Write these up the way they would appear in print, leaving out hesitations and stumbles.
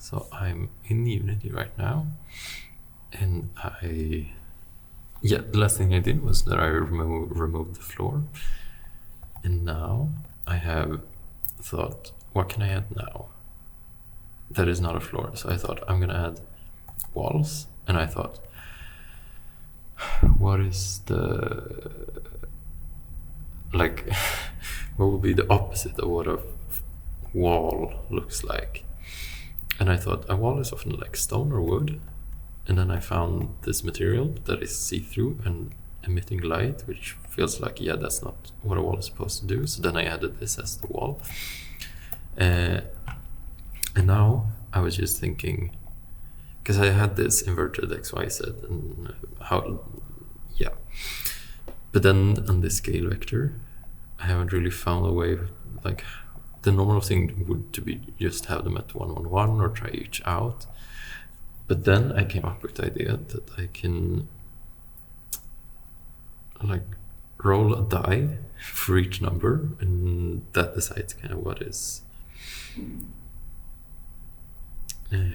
So I'm in Unity right now, and the last thing I did was that I removed the floor, and now I have thought, what can I add now? That is not a floor. So I thought I'm gonna add walls, and I thought, what is the like what would be the opposite of what a wall looks like? And I thought a wall is often like stone or wood, and then I found this material that is see-through and emitting light, which feels like, yeah, that's not what a wall is supposed to do. So then I added this as the wall, and now I was just thinking, because I had this inverted XYZ and but then on this scale vector I haven't really found a way, like the normal thing would to be just have them at 1 1 1 or try each out, but then I came up with the idea that I can like roll a die for each number, and that decides kind of what is wait.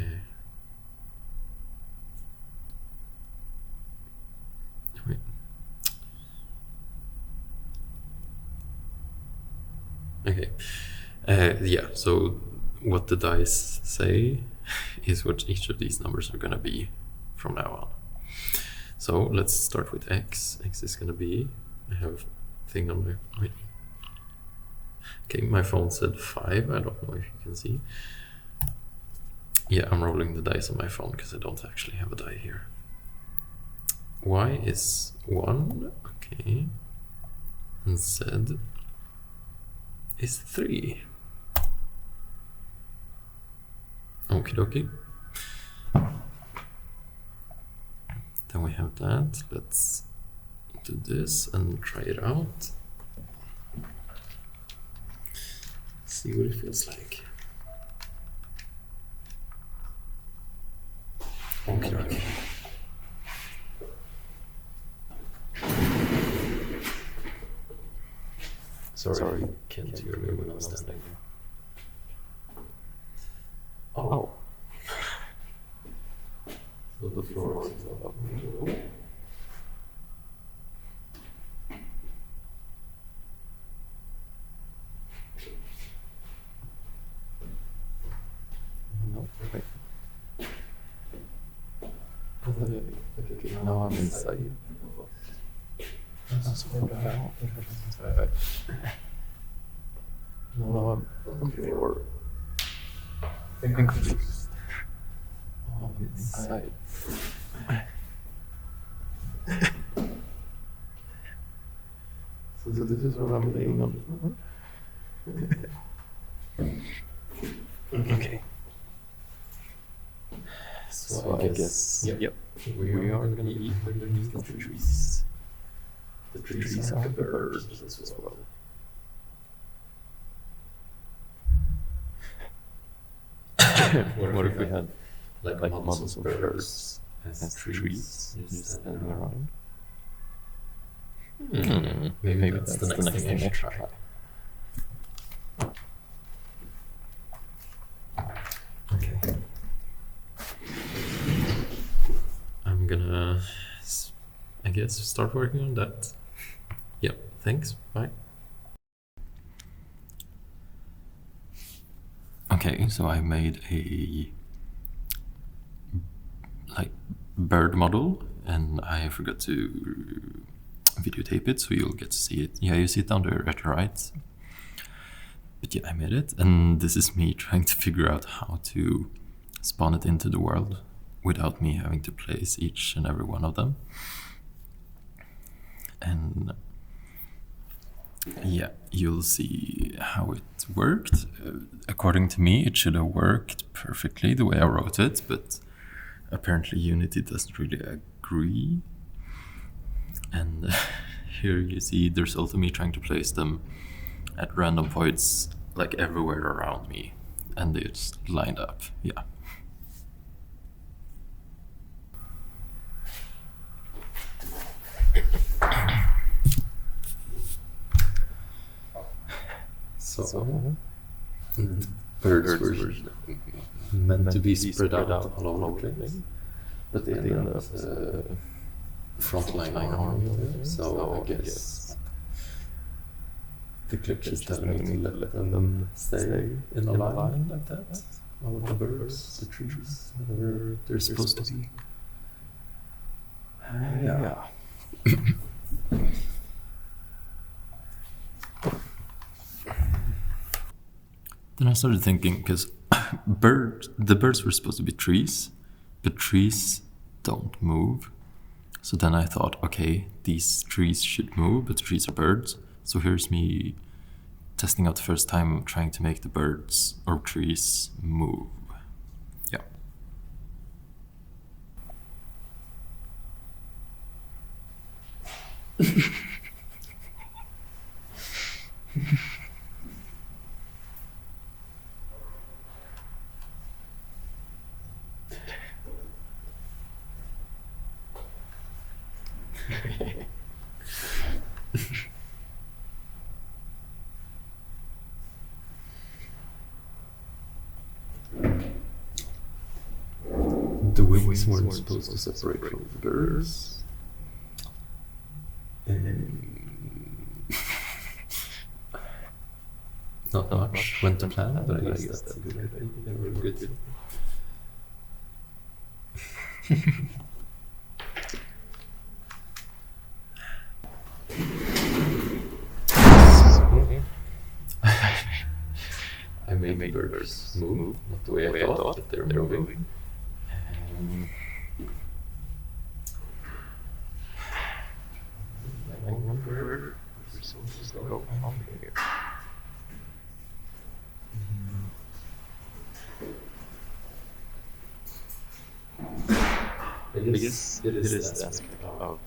Okay, yeah, so what the dice say is what each of these numbers are gonna be from now on. So let's start with x. X is gonna be, I have a thing on my, wait. Okay, my phone said 5, I don't know if you can see. Yeah, I'm rolling the dice on my phone because I don't actually have a die here. Y is 1, okay, and Z is 3. Okie dokie. Then we have that. Let's do this and try it out. See what it feels like. Okie dokie. Sorry, can't hear me when I'm standing. Oh. So the floor is up. No, wait. Okay, now I'm inside. No, I'm floor. I'm confused. Oh, I'm inside. So this is what I'm laying on the floor? Okay. So I guess, yep, we are gonna be underneath the trees. The trees are the birds as well. What if we had like models of birds as trees just standing around? Maybe that's the next thing I should try. Okay. I'm gonna, I guess, start working on that. Yep, thanks, bye. Okay, so I made a like bird model, and I forgot to videotape it, so you'll get to see it. Yeah, you see it down there at the right. But yeah, I made it, and this is me trying to figure out how to spawn it into the world without me having to place each and every one of them. And yeah, you'll see how it worked. According to me, it should have worked perfectly the way I wrote it, but apparently Unity doesn't really agree. And here you see the result of me trying to place them at random points, like everywhere around me, and they just lined up. Yeah. So birds were meant to be spread out all over the place, but they ended up as a frontline army over there. So I guess the Klutch is telling me to let them stay in alignment like that. All of the birds, the trees, whatever they're supposed to be. Yeah. Then I started thinking, because the birds were supposed to be trees, but trees don't move. So then I thought, okay, these trees should move, but trees are birds. So here's me testing out the first time trying to make the birds or trees move. Yeah. The wings weren't supposed to separate from the birds. Not much went to plan, but I guess that's a good idea. They were good. I made the birds move, not the way I thought, but they're moving. I wonder if we're supposed to go on here. I guess it is the aspect of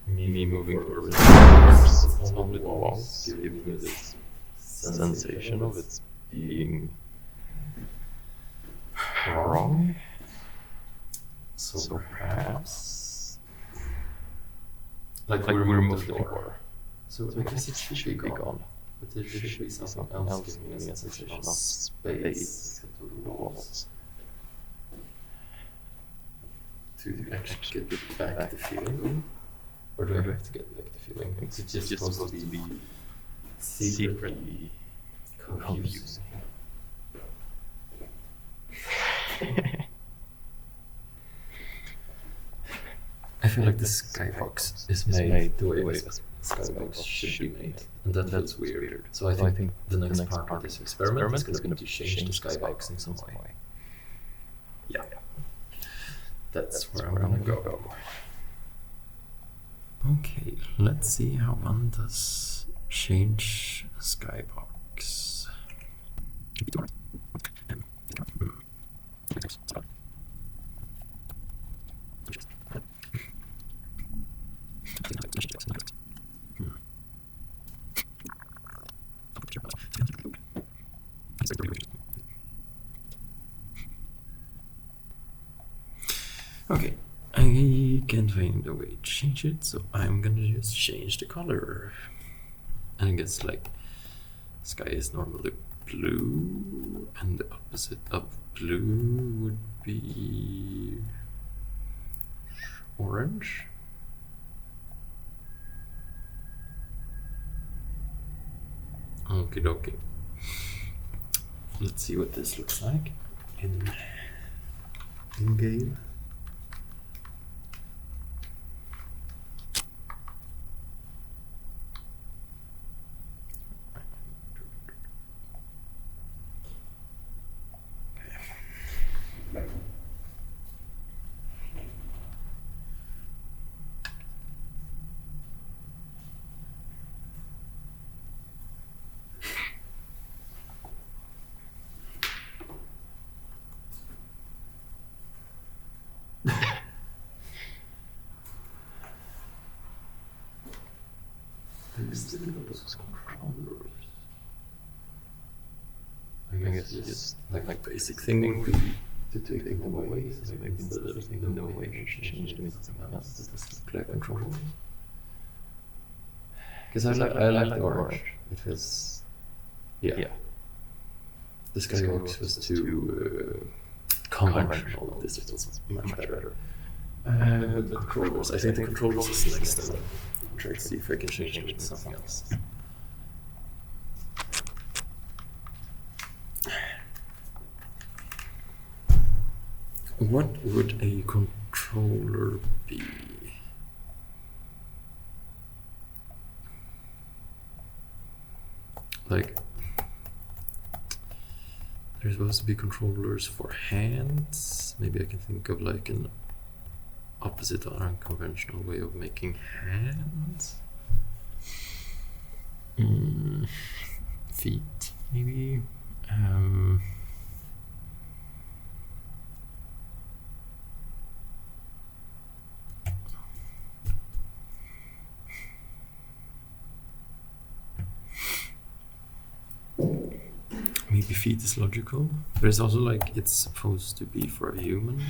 me moving forward. It's only the walls give me this sensation of it being wrong. So perhaps like we removed the floor. So I guess it should be gone. But there should be something else giving me a sensation of space to the walls. To actually get back the feeling? Or do I have to get back the feeling? It's just supposed to be secretly confusing. I feel like the skybox is made the way a skybox should be made, and that feels weird. So I think the next part of this experiment is going to be to change the skybox in some way. Yeah. That's where I'm gonna go. Okay, let's see how one does change a skybox. Okay, I can't find a way to change it, so I'm gonna just change the color. And I guess like sky is normally blue, and the opposite of blue would be orange. Okie dokie. Let's see what this looks like in game. I guess it's just like basic thing would be to take them away, so maybe instead of taking them away, change them into something else that doesn't look like control. Because I like the orange. It feels, yeah. the Skyhawks was too conventional. This was much better. The controllers. I think the controllers is next step. Try to see if I can change it with something else. What would a controller be? Like, there's supposed to be controllers for hands. Maybe I can think of like an opposite or unconventional way of making hands. Feet, maybe. Maybe feet is logical, but it's also like it's supposed to be for a human,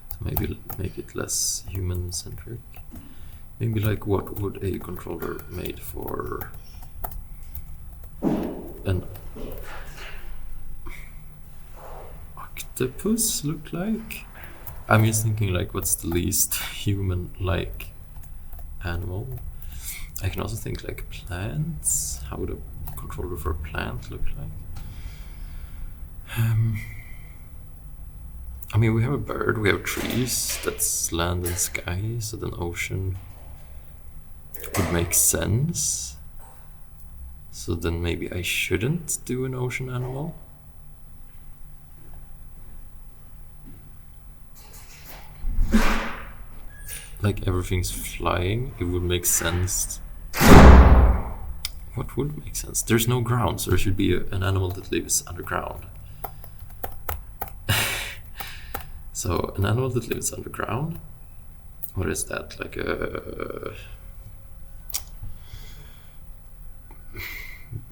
so maybe make it less human-centric. Maybe like what would a controller made for an octopus look like? I'm just thinking like what's the least human-like animal? I can also think like plants. How would a controller for a plant look like? I mean, we have a bird, we have trees, that's land and sky, so then ocean would make sense. So then maybe I shouldn't do an ocean animal. Like everything's flying, it would make sense. What would make sense? There's no ground, so there should be an animal that lives underground. So an animal that lives underground, what is that? Like a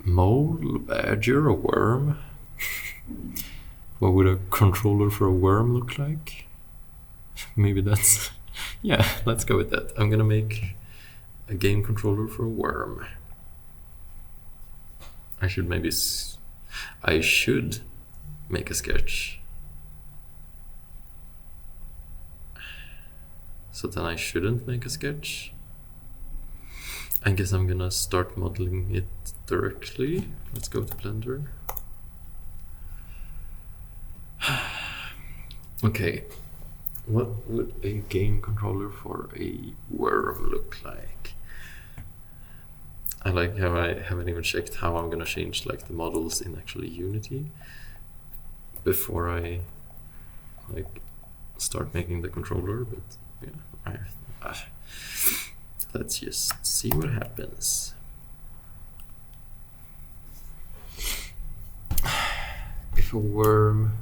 mole, a badger, a worm? What would a controller for a worm look like? Maybe that's... yeah, let's go with that. I'm gonna make a game controller for a worm. I should maybe... I should make a sketch. So then I shouldn't make a sketch. I guess I'm gonna start modeling it directly. Let's go to Blender. Okay, what would a game controller for a worm look like? I like how I haven't even checked how I'm gonna change like the models in actually Unity before I like start making the controller, but yeah, let's just see what happens. If a worm,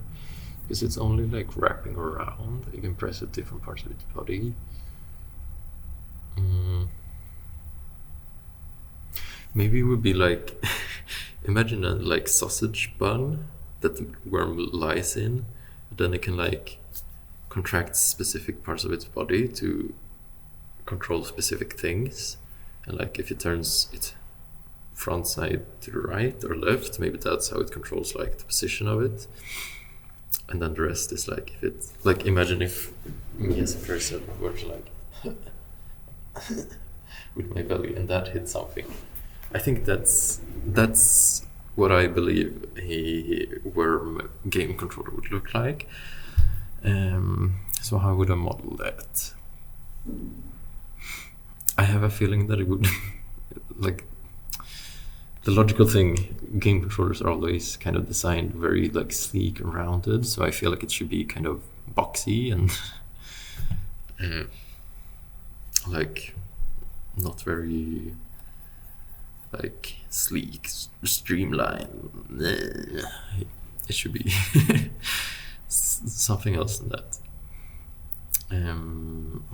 because it's only like wrapping around, you can press at different parts of its body. Maybe it would be like, imagine a like sausage bun that the worm lies in, then it can like contract specific parts of its body to control specific things, and like if it turns its front side to the right or left, maybe that's how it controls like the position of it, and then the rest is like if it like, imagine if me as a person were to like with my belly and that hit something. I think that's what I believe a worm game controller would look like. So how would I model that? I have a feeling that it would like the logical thing, game controllers are always kind of designed very like sleek and rounded, so I feel like it should be kind of boxy and like not very like sleek, streamlined. It should be something else than that.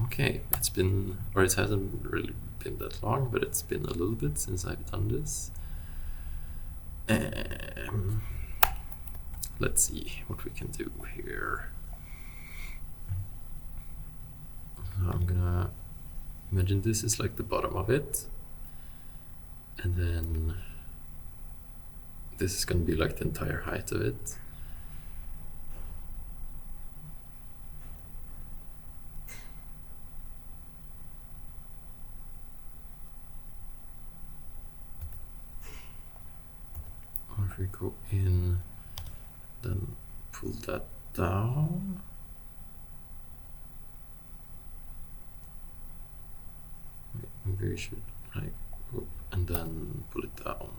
Okay, it's been, or it hasn't really been that long, but it's been a little bit since I've done this. Let's see what we can do here. I'm gonna imagine this is like the bottom of it, and then this is gonna be like the entire height of it. Or if we go in, then pull that down. Maybe we should like go up and then pull it down.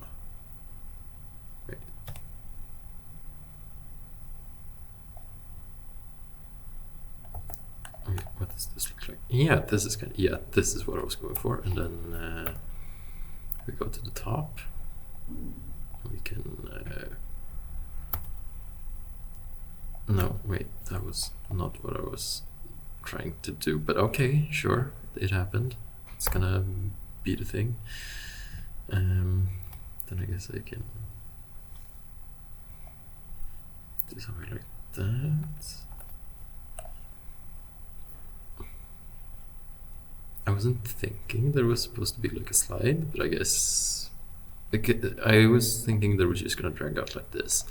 Wait. Okay, what does this look like? Yeah, this is kind of, yeah, this is what I was going for. And then we go to the top. We can no, wait, that was not what I was trying to do, but okay, sure, it happened. It's gonna be the thing. Then I guess I can do something like that. I wasn't thinking there was supposed to be like a slide, but I guess I was thinking they were just gonna drag out like this.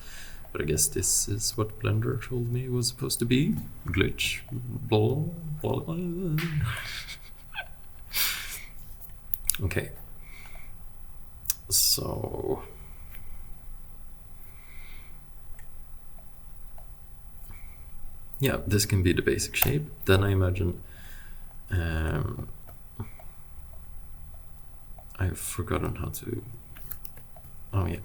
But I guess this is what Blender told me it was supposed to be. Glitch. Blah, blah, blah. Okay. So yeah, this can be the basic shape. Then I imagine I've forgotten how to. Oh yeah.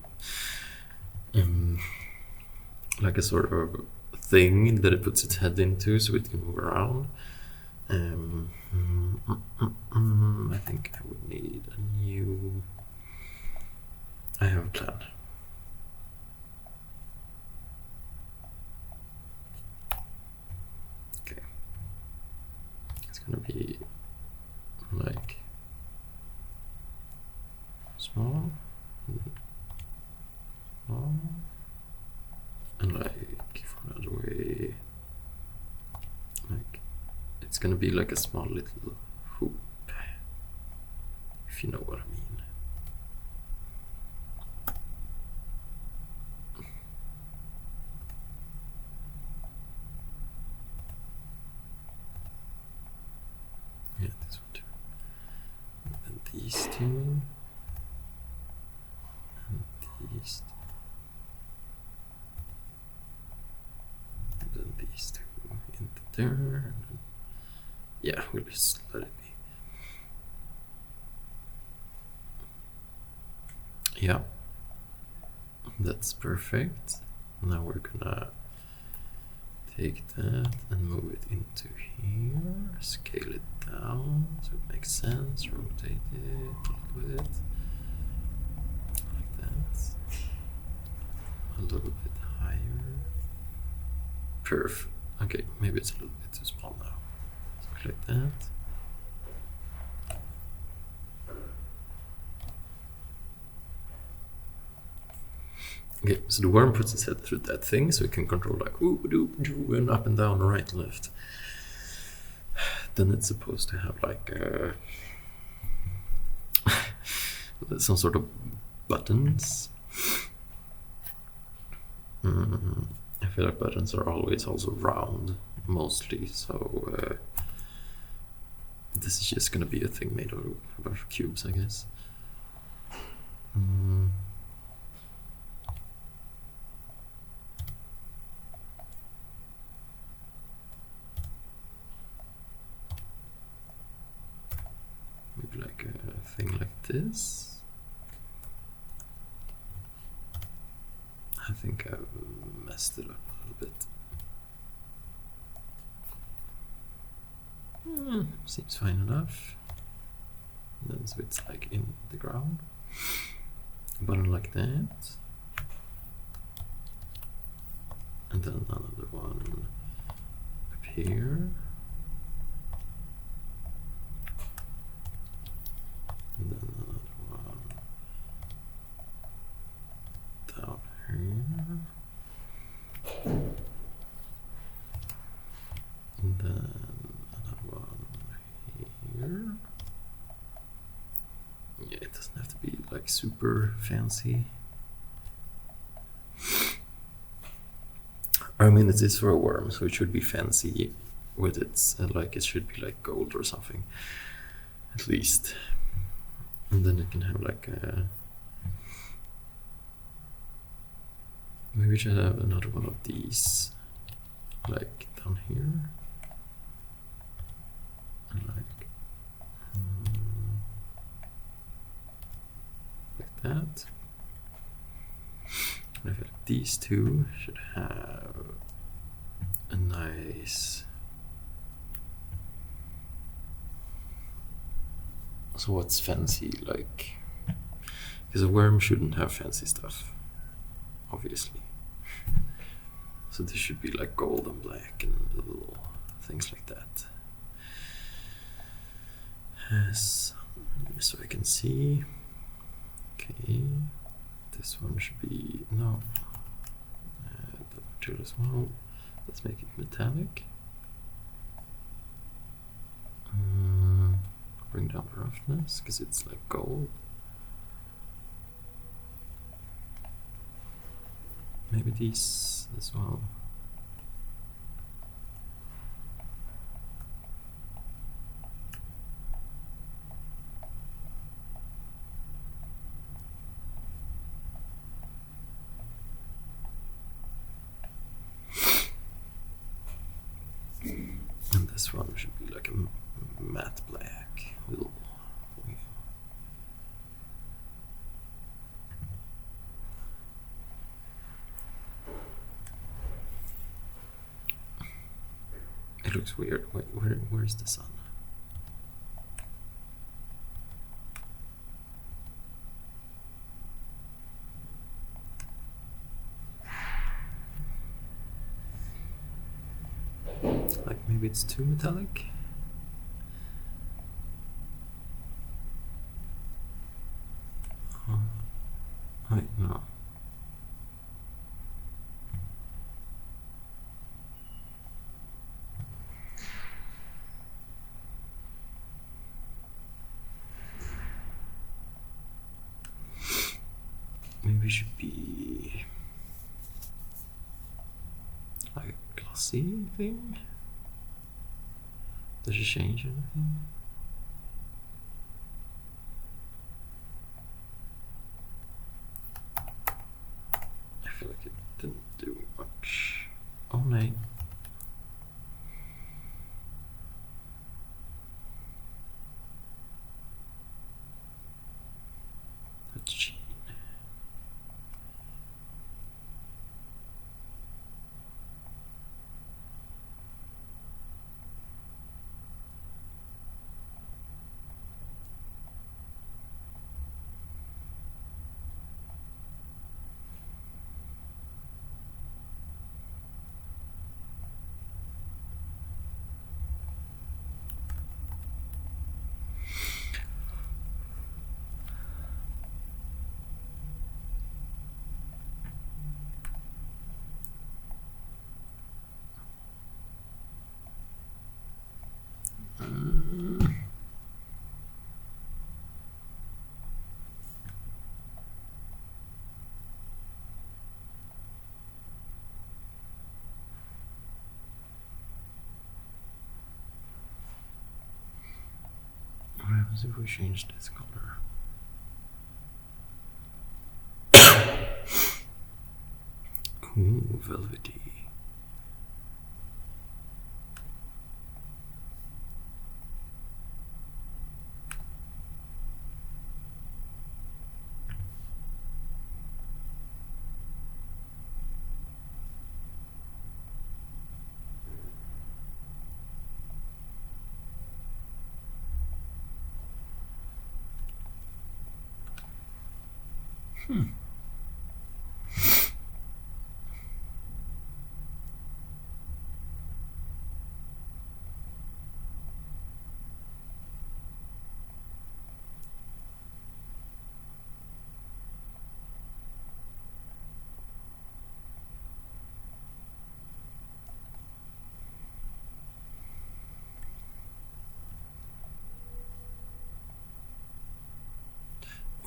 Like a sort of thing that it puts its head into so it can move around. I think I would need a new. I have a plan. Okay. It's gonna be like small, small. And like from another way, like it's gonna be like a small little hoop, if you know what I mean. Yeah, this one too. And then these two, and these two. These two into there. Yeah, we'll just let it be. Yeah, that's perfect. Now we're gonna take that and move it into here, scale it down so it makes sense, rotate it a little bit, like that, a little bit higher. Perf. Okay, maybe it's a little bit too small now. So like that. Okay, so the worm puts its head through that thing, so it can control like ooh, doo, and up and down, right and left. Then it's supposed to have like some sort of buttons. I feel like buttons are always also round, mostly, so this is just gonna be a thing made of a bunch of cubes, I guess. Maybe like a thing like this. I think I've messed it up a little bit. Seems fine enough. And then so it's like in the ground. A button like that. And then another one up here. And then another one down here. And then another one here. Yeah, it doesn't have to be like super fancy. I mean, it is for a worm, so it should be fancy with its, like it should be like gold or something, at least. And then it can have like a... Maybe we should have another one of these, like down here. And like that. And I feel like these two should have a nice... So what's fancy, like? Because a worm shouldn't have fancy stuff, obviously. So this should be like gold and black and little things like that. Yes, so I can see. Okay, this one should be, no, that material as well. Let's make it metallic. Bring down the roughness because it's like gold. Maybe these as well. And this one should be like a matte black. It looks weird. Wait, where's the sun? Like maybe it's too metallic? Wait, no. Maybe it should be like a glossy thing. Does it change anything? I feel like it didn't do much. Oh no. That's cheap. What happens if we change this color? Ooh, velvety.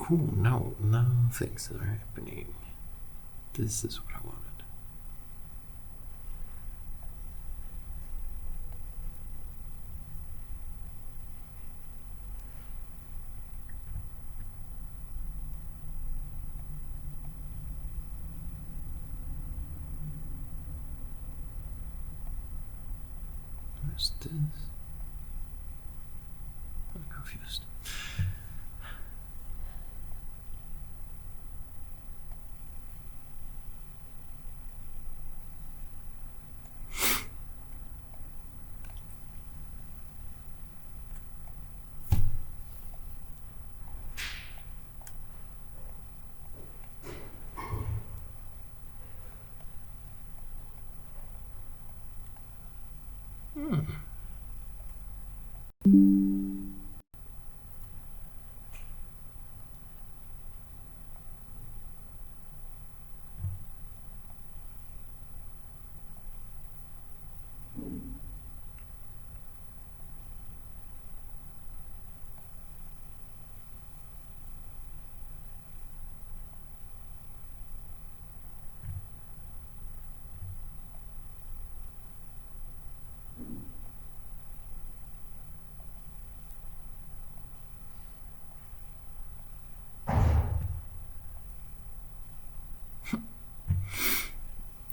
Ooh, no, now things are happening. This is what I wanted. Where's this? I'm confused.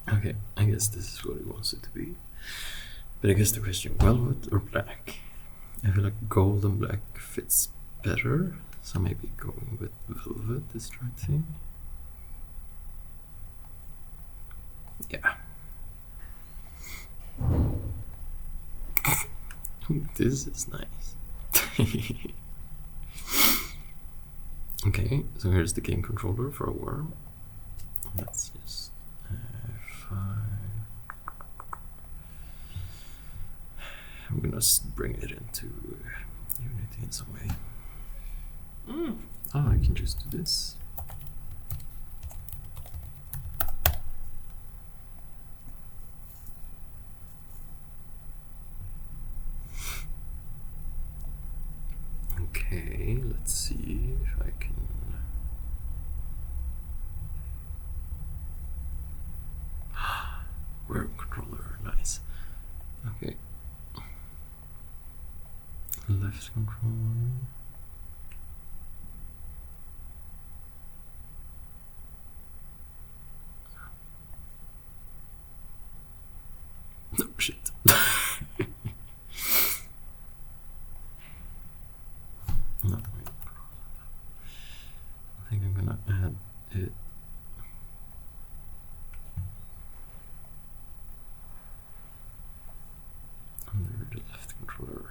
Okay, I guess this is what he wants it to be. But I guess the question, velvet or black? I feel like gold and black fits better, so maybe going with velvet is the right thing. Yeah. This is nice. Okay, so here's the game controller for a worm. Let's just I'm gonna bring it into Unity in some way. Oh, I can just do this. Okay, let's see if I can. Worm controller, nice. Okay. Left controller. No shit. No, wait. I think I'm gonna add it. Under the left controller.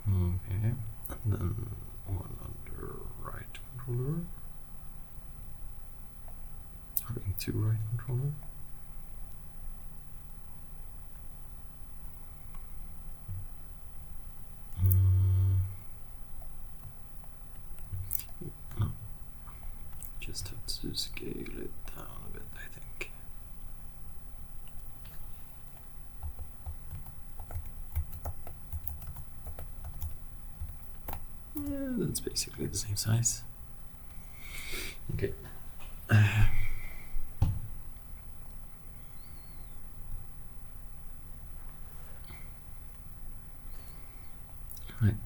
Okay, and then one under right controller. Having two right controller. No. Just have to scale it down a bit, I think. Yeah, that's basically the same size. Okay.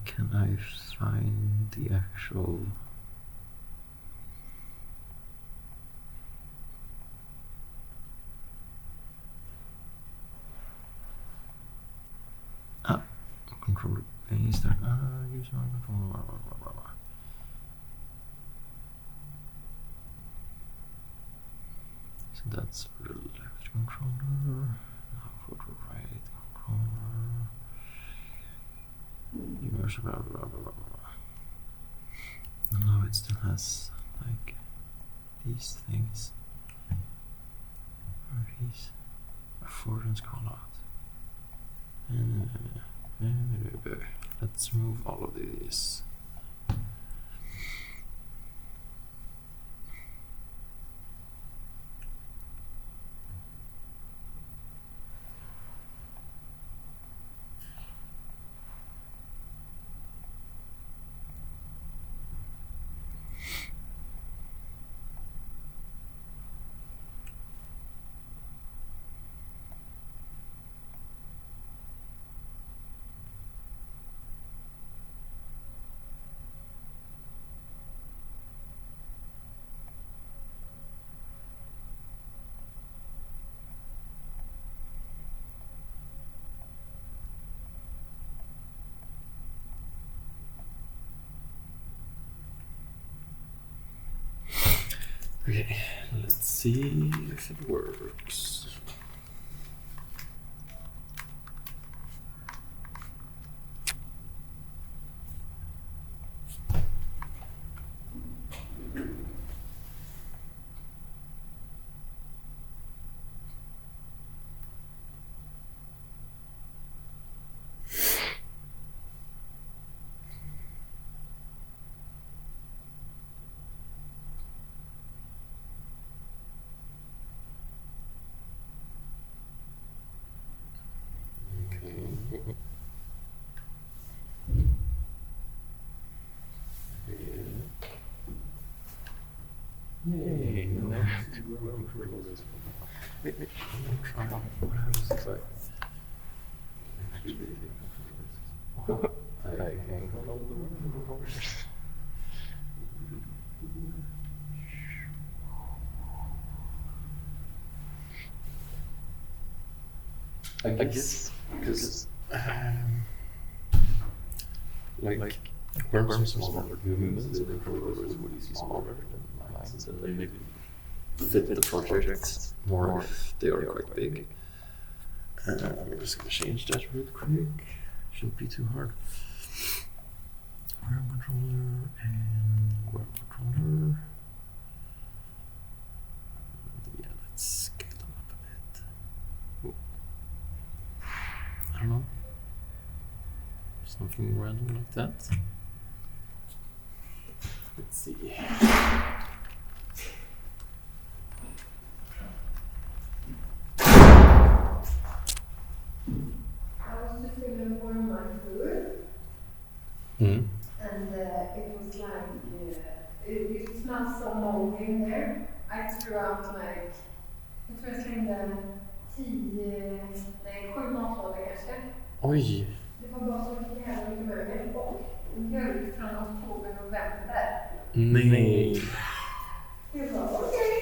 Can I find the actual? Controller base. Use my controller. So that's for the left controller. Now for the right controller. Universal blah blah blah blah blah. No, it still has like these things. Or these affordance callout. Let's remove all of these. Okay, let's see if it works. Yay! Wait, I'm trying. What happens if I actually I can control the words. I guess because like worms are smaller humans, so the controllers would be smaller than mine, so they maybe fit the project more if they are quite big. I'm just gonna change that real quick. Shouldn't be too hard. Worm controller and worm controller. Yeah, let's scale them up a bit. I don't know. Something random like that. Let's see. I was just going to warm my food, Mm. and it was like, it smelled so moldy in there. I threw out like, jag tror jag slängde 7 matlådor kanske. Oj! Det var bara så jävla mycket mögel och mjölk från oktober, november. Nej! Jag bara okej.